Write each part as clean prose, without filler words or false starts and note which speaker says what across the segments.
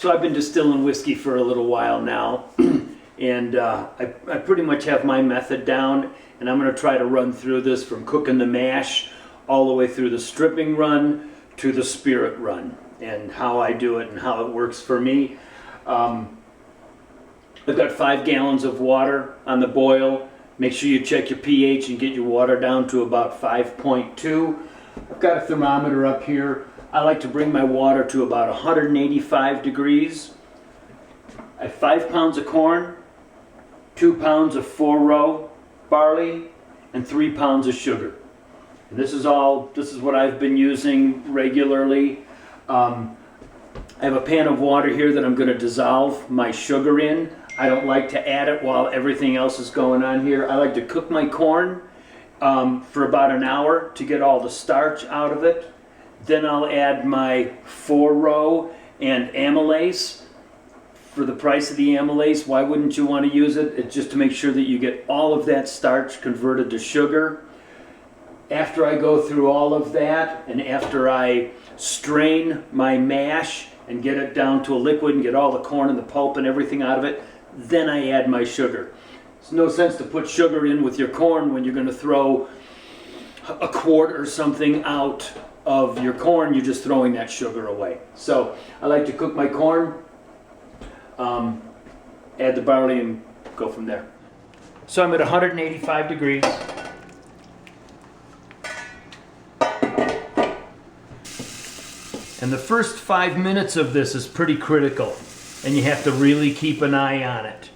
Speaker 1: So I've been distilling whiskey for a little while now, and I pretty much have my method down, and I'm going to try to run through this from cooking the mash all the way through the stripping run to the spirit run, and how I do it and how it works for me. I've got 5 gallons of water on the boil. Make sure you check your pH and get your water down to about 5.2. I've got a thermometer up here. I like to bring my water to about 185 degrees. I have 5 pounds of corn, 2 pounds of 4-row barley, and 3 pounds of sugar. And this is what I've been using regularly. I have a pan of water here that I'm going to dissolve my sugar in. I don't like to add it while everything else is going on here. I like to cook my corn for about an hour to get all the starch out of it. Then I'll add my 4-row and amylase. For the price of the amylase, why wouldn't you want to use it? It's just to make sure that you get all of that starch converted to sugar. After I go through all of that, and after I strain my mash and get it down to a liquid and get all the corn and the pulp and everything out of it, then I add my sugar. There's no sense to put sugar in with your corn when you're going to throw a quart or something out of your corn. You're just throwing that sugar away. So I like to cook my corn, add the barley, and go from there. So I'm at 185 degrees. And the first 5 minutes of this is pretty critical, and you have to really keep an eye on it.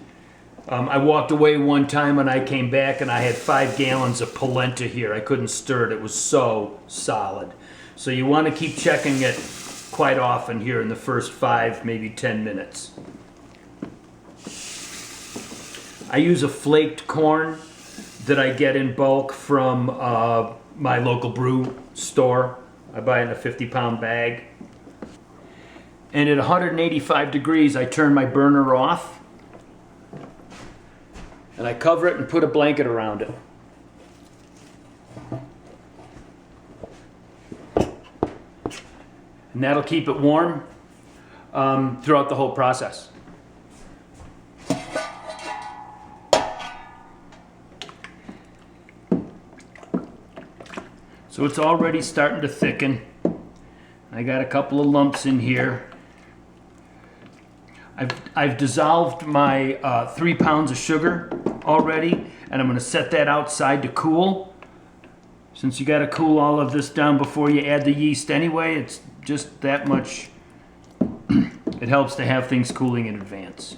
Speaker 1: I walked away one time and I came back and I had 5 gallons of polenta here. I couldn't stir it. It was so solid. So you want to keep checking it quite often here in the first 5, maybe 10 minutes. I use a flaked corn that I get in bulk from my local brew store. I buy it in a 50-pound bag. And at 185 degrees, I turn my burner off. And I cover it and put a blanket around it. And that'll keep it warm throughout the whole process. So it's already starting to thicken. I got a couple of lumps in here. I've dissolved my 3 pounds of sugar already, and I'm going to set that outside to cool. Since you got to cool all of this down before you add the yeast anyway, it's just that much. It helps to have things cooling in advance.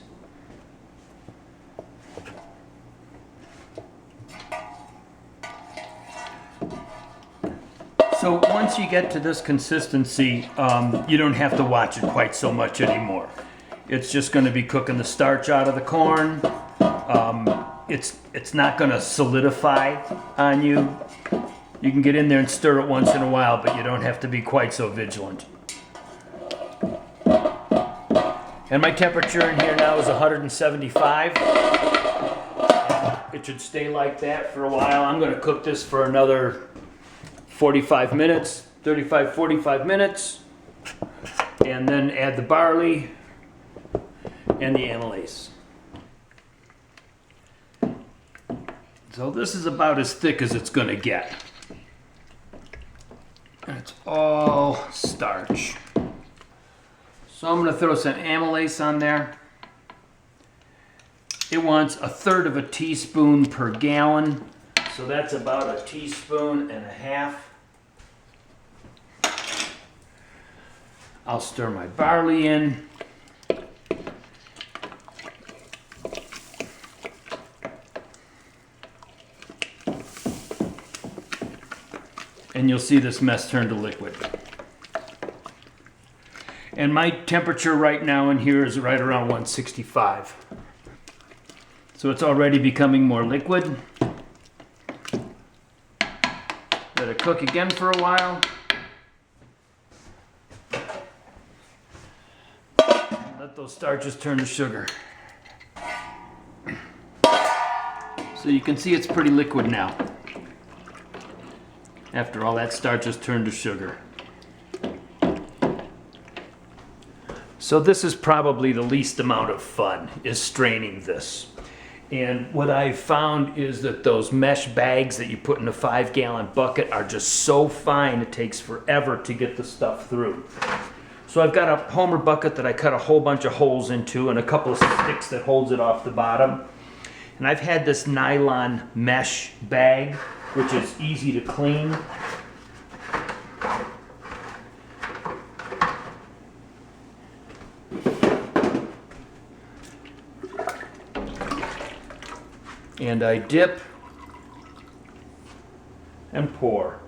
Speaker 1: So once you get to this consistency, you don't have to watch it quite so much anymore. It's just going to be cooking the starch out of the corn. It's not going to solidify on you. You can get in there and stir it once in a while, but you don't have to be quite so vigilant. And my temperature in here now is 175. It should stay like that for a while. I'm going to cook this for another 45 minutes, 35, 45 minutes, and then add the barley and the amylase. So this is about as thick as it's going to get. And it's all starch. So I'm going to throw some amylase on there. It wants 1/3 teaspoon per gallon. So that's about 1.5 teaspoons. I'll stir my barley in. And you'll see this mess turn to liquid. And my temperature right now in here is right around 165. So it's already becoming more liquid. Let it cook again for a while. Let those starches turn to sugar. So you can see it's pretty liquid now, after all that starch has turned to sugar. So this is probably the least amount of fun, is straining this. And what I've found is that those mesh bags that you put in a 5-gallon bucket are just so fine, it takes forever to get the stuff through. So I've got a Homer bucket that I cut a whole bunch of holes into and a couple of sticks that holds it off the bottom. And I've had this nylon mesh bag, which is easy to clean. And I dip and pour.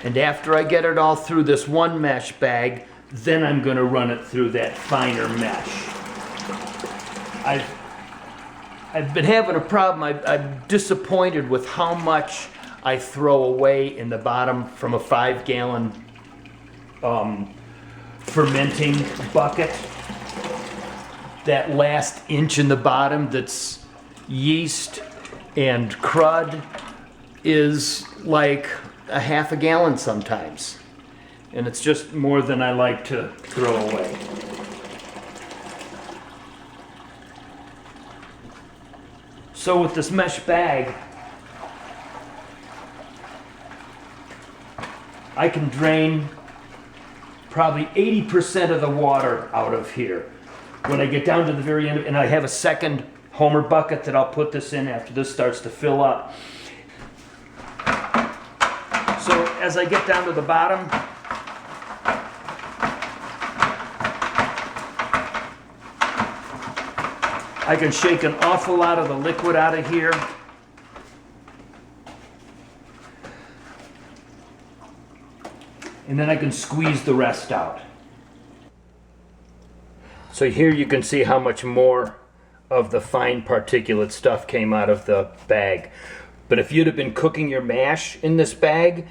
Speaker 1: And after I get it all through this one mesh bag, then I'm going to run it through that finer mesh. I've been having a problem. I'm disappointed with how much I throw away in the bottom from a 5-gallon fermenting bucket. That last inch in the bottom that's yeast and crud is like a half a gallon sometimes. And it's just more than I like to throw away. So with this mesh bag, I can drain probably 80% of the water out of here. When I get down to the very end, and I have a second Homer bucket that I'll put this in after this starts to fill up. So as I get down to the bottom, I can shake an awful lot of the liquid out of here. And then I can squeeze the rest out. So here you can see how much more of the fine particulate stuff came out of the bag. But if you'd have been cooking your mash in this bag,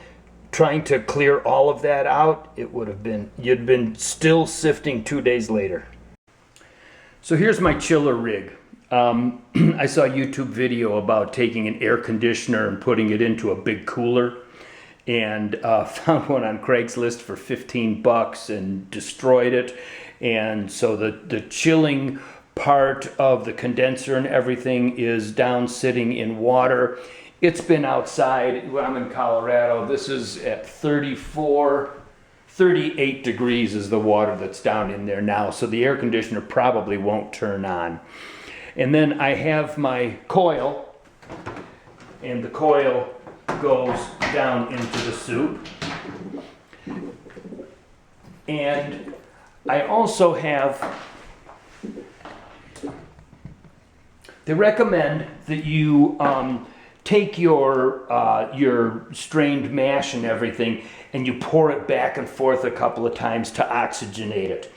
Speaker 1: trying to clear all of that out, it would have been, you'd been still sifting 2 days later. So here's my chiller rig. I saw a YouTube video about taking an air conditioner and putting it into a big cooler, and found one on Craigslist for $15 and destroyed it. And so the chilling part of the condenser and everything is down sitting in water. It's been outside. I'm in Colorado. This is at 38 degrees is the water that's down in there now. So the air conditioner probably won't turn on. And then I have my coil, and the coil goes down into the soup. And I also have, they recommend that you take your strained mash and everything and you pour it back and forth a couple of times to oxygenate it.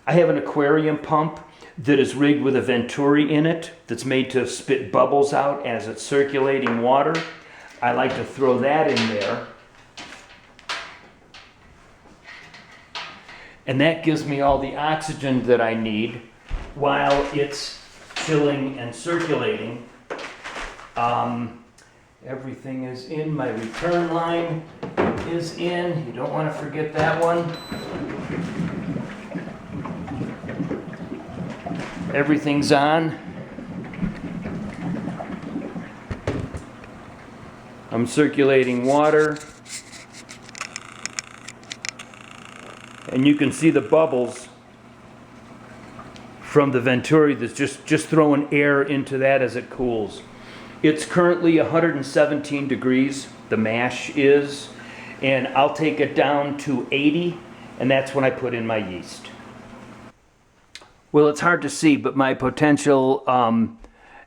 Speaker 1: I have an aquarium pump that is rigged with a Venturi in it that's made to spit bubbles out as it's circulating water. I like to throw that in there. And that gives me all the oxygen that I need while it's chilling and circulating. Everything is in. My return line is in. You don't want to forget that one. Everything's on. I'm circulating water. And you can see the bubbles from the Venturi that's just throwing air into that as it cools. It's currently 117 degrees, the mash is, and I'll take it down to 80, and that's when I put in my yeast. Well, it's hard to see, but my potential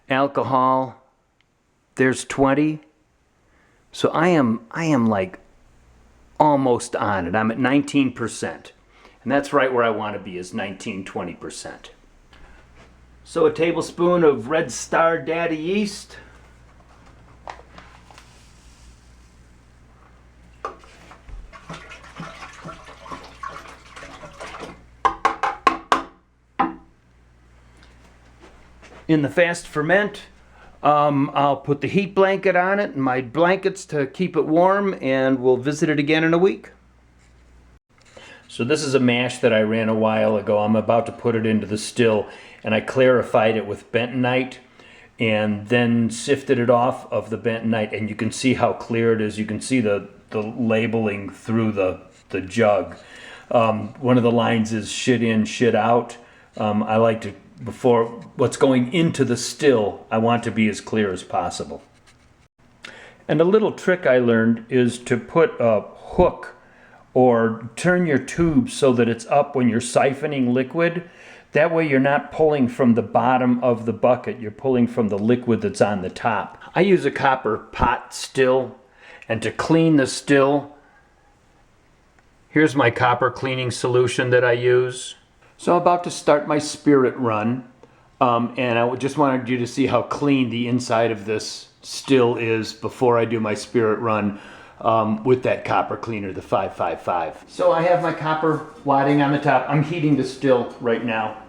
Speaker 1: alcohol, there's 20. So I am like almost on it. I'm at 19%. And that's right where I want to be, is 19-20%. So a tablespoon of Red Star Daddy yeast. In the fast ferment, I'll put the heat blanket on it and my blankets to keep it warm, and we'll visit it again in a week. So this is a mash that I ran a while ago. I'm about to put it into the still, and I clarified it with bentonite and then sifted it off of the bentonite, and you can see how clear it is. You can see the labeling through the jug. One of the lines is shit in, shit out. I like to, before what's going into the still, I want to be as clear as possible. And a little trick I learned is to put a hook or turn your tube so that it's up when you're siphoning liquid. That way you're not pulling from the bottom of the bucket, you're pulling from the liquid that's on the top. I use a copper pot still, and to clean the still, here's my copper cleaning solution that I use. So I'm about to start my spirit run, and I just wanted you to see how clean the inside of this still is before I do my spirit run with that copper cleaner, the 555. So I have my copper wadding on the top. I'm heating the still right now.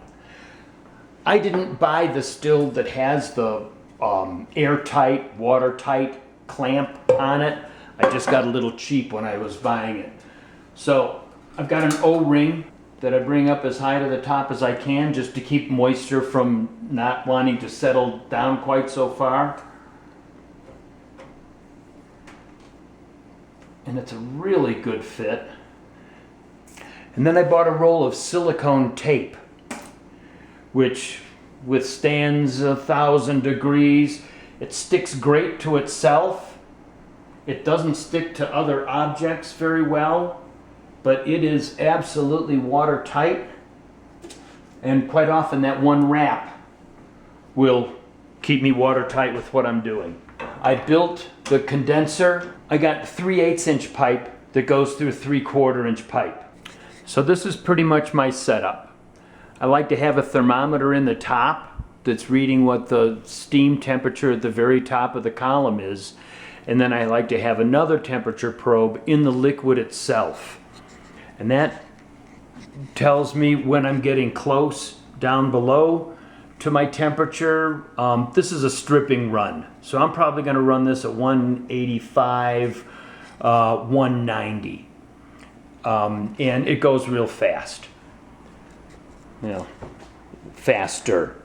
Speaker 1: I didn't buy the still that has the airtight, watertight clamp on it. I just got a little cheap when I was buying it. So I've got an O-ring that I bring up as high to the top as I can, just to keep moisture from not wanting to settle down quite so far. And it's a really good fit. And then I bought a roll of silicone tape, which withstands 1,000 degrees. It sticks great to itself. It doesn't stick to other objects very well, but it is absolutely watertight. And quite often that one wrap will keep me watertight with what I'm doing. I built the condenser. I got 3/8 inch pipe that goes through 3/4 inch pipe. So this is pretty much my setup. I like to have a thermometer in the top that's reading what the steam temperature at the very top of the column is. And then I like to have another temperature probe in the liquid itself. And that tells me when I'm getting close down below to my temperature. This is a stripping run, so I'm probably going to run this at 185, 190, and it goes real fast, faster.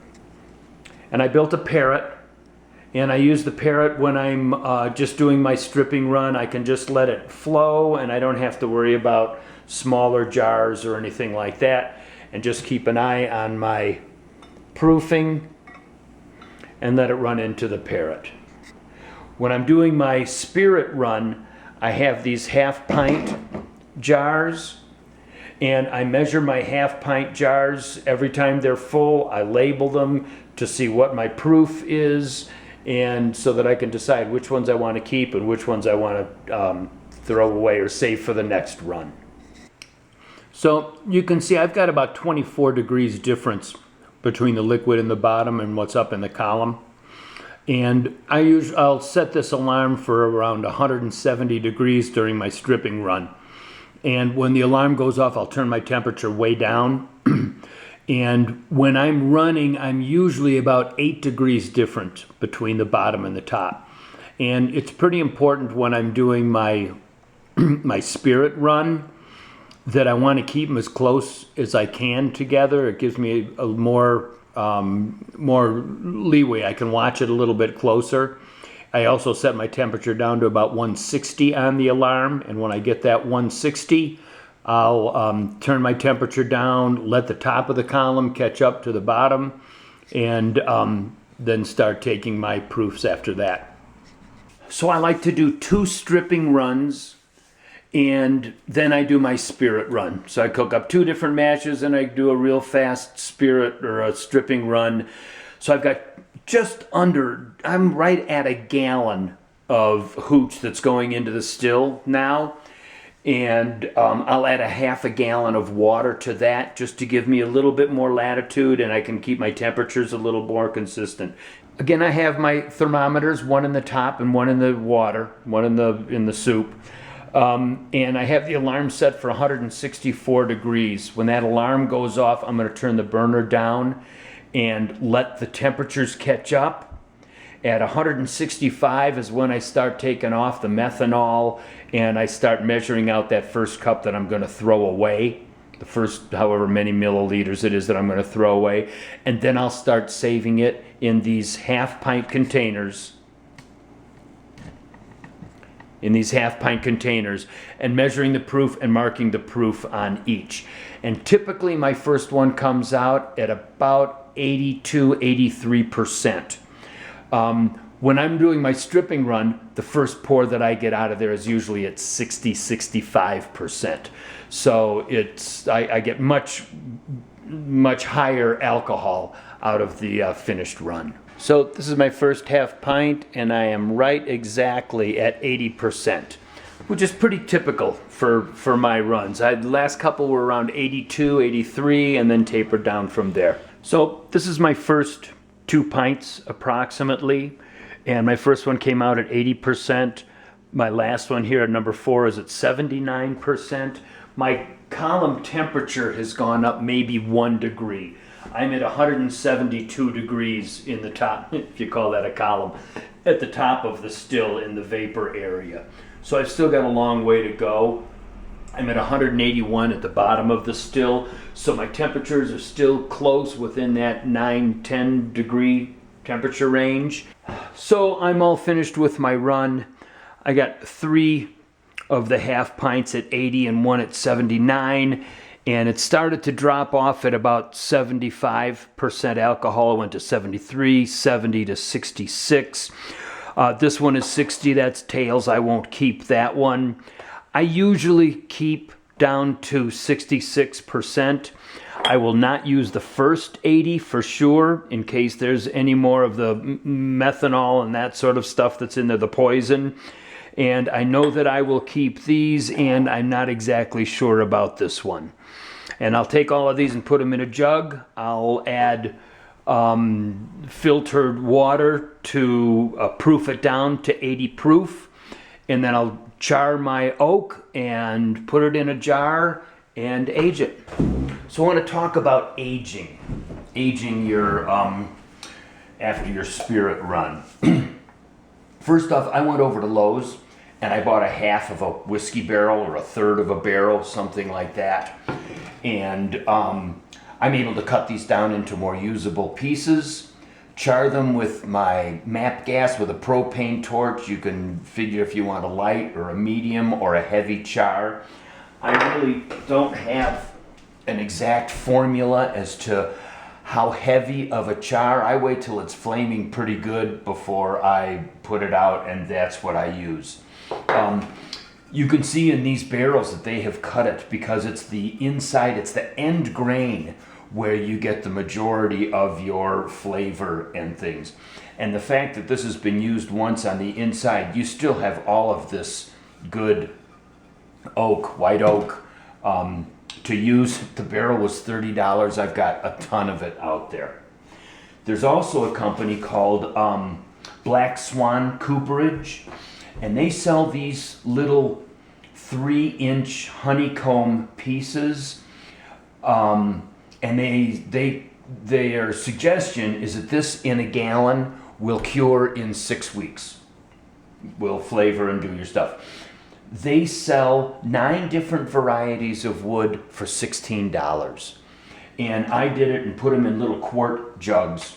Speaker 1: And I built a parrot, and I use the parrot when I'm just doing my stripping run. I can just let it flow, and I don't have to worry about smaller jars or anything like that, and just keep an eye on my proofing and let it run into the parrot. When I'm doing my spirit run, I have these 1/2 pint jars, and I measure my 1/2 pint jars every time they're full. I label them to see what my proof is, and so that I can decide which ones I want to keep and which ones I want to throw away or save for the next run. So you can see I've got about 24 degrees difference between the liquid in the bottom and what's up in the column. And I'll set this alarm for around 170 degrees during my stripping run. And when the alarm goes off, I'll turn my temperature way down. And when I'm running, I'm usually about 8 degrees different between the bottom and the top. And it's pretty important when I'm doing my my spirit run that I want to keep them as close as I can together. It gives me a more leeway. I can watch it a little bit closer. I also set my temperature down to about 160 on the alarm, and when I get that 160, I'll turn my temperature down, let the top of the column catch up to the bottom, and then start taking my proofs after that. So I like to do 2 stripping runs, and then I do my spirit run. So I cook up 2 different mashes, and I do a real fast spirit or a stripping run. So I've got I'm right at a gallon of hooch that's going into the still now. And I'll add a 1/2 gallon of water to that just to give me a little bit more latitude, and I can keep my temperatures a little more consistent. Again, I have my thermometers, one in the top and one in the water, one in the soup. And I have the alarm set for 164 degrees. When that alarm goes off, I'm going to turn the burner down and let the temperatures catch up. At 165 is when I start taking off the methanol and I start measuring out that first cup that I'm going to throw away. The first however many milliliters it is that I'm going to throw away. And then I'll start saving it in these half-pint containers. And measuring the proof and marking the proof on each. And typically my first one comes out at about 82, 83%. When I'm doing my stripping run, the first pour that I get out of there is usually at 60, 65%. So I get much higher alcohol out of the finished run. So this is my first half pint, and I am right exactly at 80%, which is pretty typical for my runs. The last couple were around 82, 83, and then tapered down from there. So this is my first 2 pints approximately, and my first one came out at 80%. My last one here at number 4 is at 79%. My column temperature has gone up maybe 1 degree. I'm at 172 degrees in the top, if you call that a column, at the top of the still in the vapor area. So I've still got a long way to go. I'm at 181 at the bottom of the still, so my temperatures are still close within that 9-10 degree temperature range. So I'm all finished with my run. I got 3 of the half pints at 80 and 1 at 79, and it started to drop off at about 75% alcohol. It went to 73, 70 to 66. This one is 60, that's tails. I won't keep that one. I usually keep down to 66%. I will not use the first 80 for sure, in case there's any more of the methanol and that sort of stuff that's in there, the poison. And I know that I will keep these, and I'm not exactly sure about this one. And I'll take all of these and put them in a jug. I'll add filtered water to proof it down to 80 proof. And then I'll char my oak and put it in a jar and age it. So I want to talk about aging your after your spirit run. First off, I went over to Lowe's and I bought a half of a whiskey barrel or a third of a barrel, something like that. And I'm able to cut these down into more usable pieces, char them with my MAP gas with a propane torch. You can figure if you want a light or a medium or a heavy char. I really don't have an exact formula as to how heavy of a char. I wait till it's flaming pretty good before I put it out, and that's what I use. You can see in these barrels that they have cut it because it's the inside, it's the end grain where you get the majority of your flavor and things. And the fact that this has been used once on the inside, you still have all of this good oak, white oak, to use. The barrel was $30. I've got a ton of it out there. There's also a company called Black Swan Cooperage, and they sell these little 3-inch honeycomb pieces. And their suggestion is that this in a gallon will cure in 6 weeks. Will flavor and do your stuff. They sell 9 different varieties of wood for $16. And I did it and put them in little quart jugs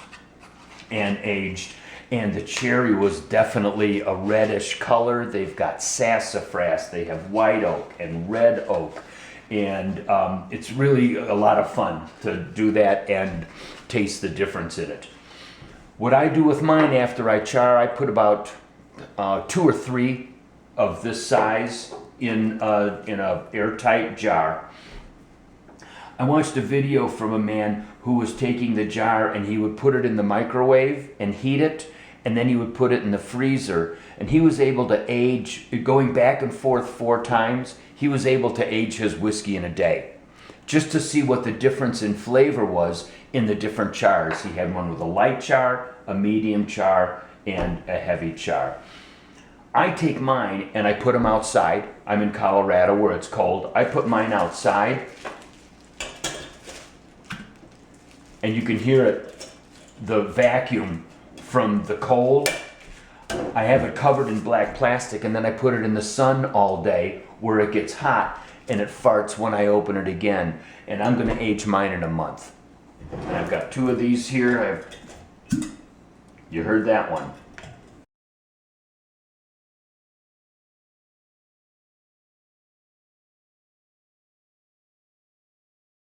Speaker 1: and aged. And the cherry was definitely a reddish color. They've got sassafras, they have white oak and red oak. And it's really a lot of fun to do that and taste the difference in it. What I do with mine after I char, I put about 2 or 3 of this size in a airtight jar. I watched a video from a man who was taking the jar and he would put it in the microwave and heat it, and then he would put it in the freezer, and he was able to age, going back and forth 4 times, he was able to age his whiskey in a day, just to see what the difference in flavor was in the different chars. He had one with a light char, a medium char, and a heavy char. I take mine and I put them outside. I'm in Colorado where it's cold. I put mine outside, and you can hear it, the vacuum from the cold, I have it covered in black plastic, and then I put it in the sun all day where it gets hot and it farts when I open it again. And I'm gonna age mine in a month. And I've got 2 of these here. You heard that one.